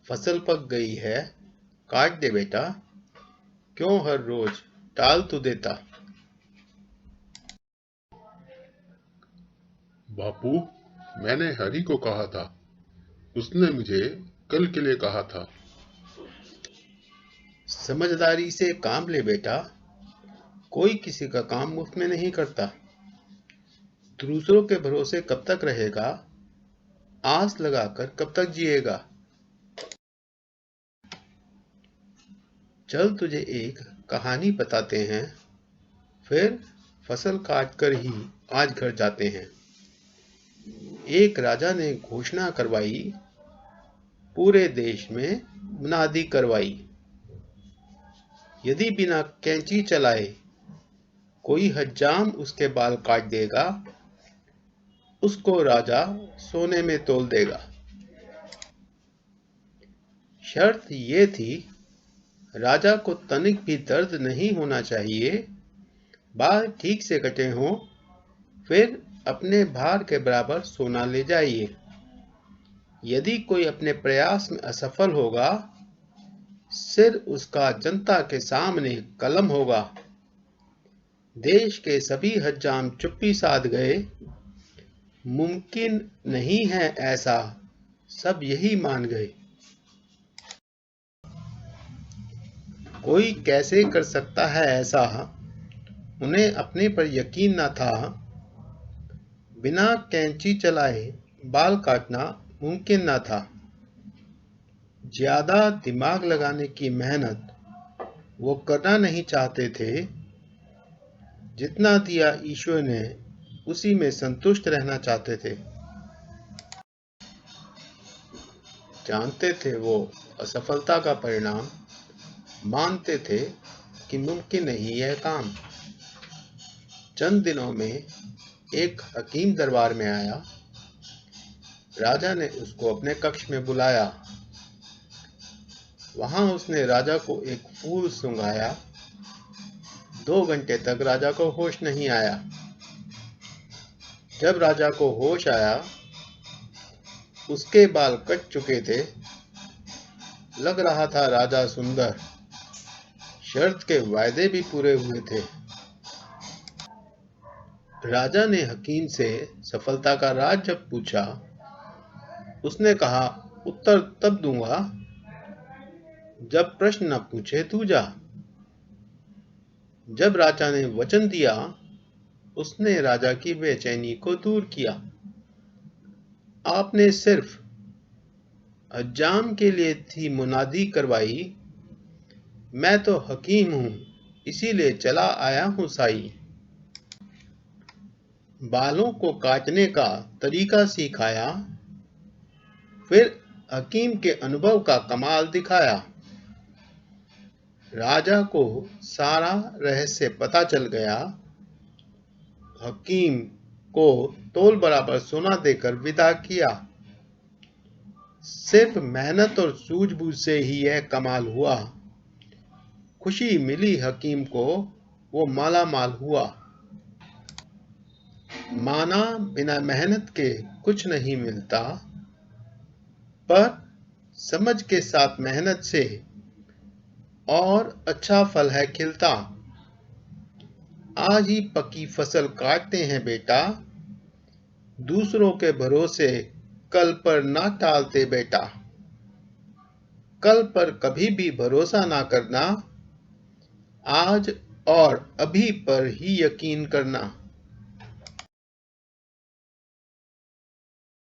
फसल पक गई है, काट दे बेटा, क्यों हर रोज टाल तू देता। बापू, मैंने हरी को कहा था, उसने मुझे कल के लिए कहा था। समझदारी से काम ले बेटा, कोई किसी का काम मुफ्त में नहीं करता। दूसरों के भरोसे कब तक रहेगा, आस लगाकर कब तक जिएगा। चल तुझे एक कहानी बताते हैं, फिर फसल काट कर ही आज घर जाते हैं। एक राजा ने घोषणा करवाई, पूरे देश में मुनादी करवाई। यदि बिना कैंची चलाए कोई हज्जाम उसके बाल काट देगा, उसको राजा सोने में तोल देगा। शर्त ये थी, राजा को तनिक भी दर्द नहीं होना चाहिए, बाल ठीक से कटे हों, फिर अपने भार के बराबर सोना ले जाइए। यदि कोई अपने प्रयास में असफल होगा, सिर उसका जनता के सामने कलम होगा। देश के सभी हज्जाम चुप्पी साध गए, मुमकिन नहीं है ऐसा, सब यही मान गए। कोई कैसे कर सकता है ऐसा, उन्हें अपने पर यकीन न था। बिना कैंची चलाए बाल काटना मुमकिन न था। ज्यादा दिमाग लगाने की मेहनत वो करना नहीं चाहते थे। जितना दिया ईश्वर ने, उसी में संतुष्ट रहना चाहते थे। जानते थे वो असफलता का परिणाम, मानते थे कि मुमकिन नहीं है काम। चंद दिनों में एक हकीम दरबार में आया। राजा ने उसको अपने कक्ष में बुलाया। वहां उसने राजा को एक फूल सुंघाया। 2 घंटे तक राजा को होश नहीं आया। जब राजा को होश आया, उसके बाल कट चुके थे। लग रहा था राजा सुंदर, शर्त के वायदे भी पूरे हुए थे। राजा ने हकीम से सफलता का राज जब पूछा, उसने कहा, उत्तर तब दूंगा जब प्रश्न न पूछे तू जा। जब राजा ने वचन दिया, उसने राजा की बेचैनी को दूर किया। आपने सिर्फ हज्जाम के लिए थी मुनादी करवाई, मैं तो हकीम हूं, इसीलिए चला आया हूं साई। बालों को काटने का तरीका सिखाया, फिर हकीम के अनुभव का कमाल दिखाया। राजा को सारा रहस्य पता चल गया। हकीम को तोल बराबर सोना देकर विदा किया। सिर्फ मेहनत और सूझबूझ से ही यह कमाल हुआ। खुशी मिली हकीम को, वो माला माल हुआ। माना बिना मेहनत के कुछ नहीं मिलता, पर समझ के साथ मेहनत से और अच्छा फल है खिलता। आज ही पकी फसल काटते हैं बेटा, दूसरों के भरोसे कल पर ना टालते बेटा। कल पर कभी भी भरोसा ना करना, आज और अभी पर ही यकीन करना।